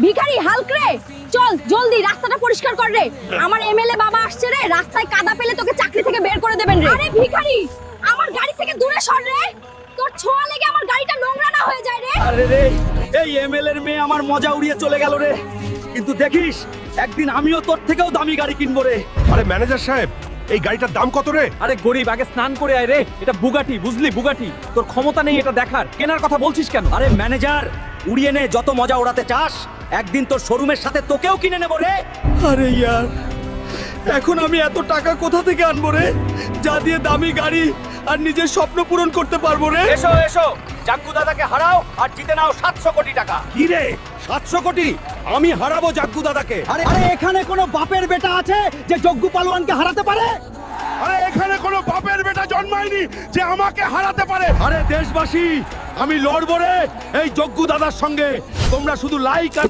ভিখারি হাল্ক রে, চল জলদি রাস্তাটা পরিষ্কার কর রে। আমার এমএলএ বাবা আসছে রে, রাস্তায় কাদা পেলে তোকে চাকরি থেকে বের করে দেবেন রে। আরে ভিখারি, আমার গাড়ি থেকে দূরে সর রে, তোর ছোঁয়া লেগে আমার গাড়িটা নোংরা না হয়ে যায় রে। আরে রে, এই এমএলএ এর মেয়ে আমার মজা উড়িয়ে চলে গেল রে। কিন্তু দেখিস, একদিন আমিও তোর থেকেও দামি গাড়ি কিনবো রে। আরে ম্যানেজার সাহেব, এই গাড়িটার দাম কত রে? আরে গরিব, আগে স্নান করে আয় রে। এটা বুগাটি, বুঝলি? বুগাটি। তোর ক্ষমতা নেই এটা দেখার, কেনার কথা বলছিস কেন? আরে ম্যানেজার, উড়িয়ে নে, যত মজা ওড়াতে চাস। একদিন তোর শোরুমের সাথে তোকেও কিনে নেবো রে। আরে ইয়ার, এখন আমি এত টাকা কোথা থেকে আনবো রে, যা দিয়ে দামি গাড়ি আর নিজের স্বপ্ন পূরণ করতে পারবো রে? এসো এসো, জাগ্গু দাদাকে হারাও আর জিতে নাও 700 কোটি টাকা। কি রে, 700 কোটি? আমি হারাবো জাগ্গু দাদাকে। আরে আরে, এখানে কোনো বাপের বেটা আছে যে জগ্গু পালোয়ানকে হারাতে পারে? আরে এখানে কোনো বাপের বেটা জন্মায়নি যে আমাকে হারাতে পারে। আরে দেশবাসী, আমি লড়বো রে এই জগ্গু দাদার সঙ্গে। তোমরা শুধু লাইক আর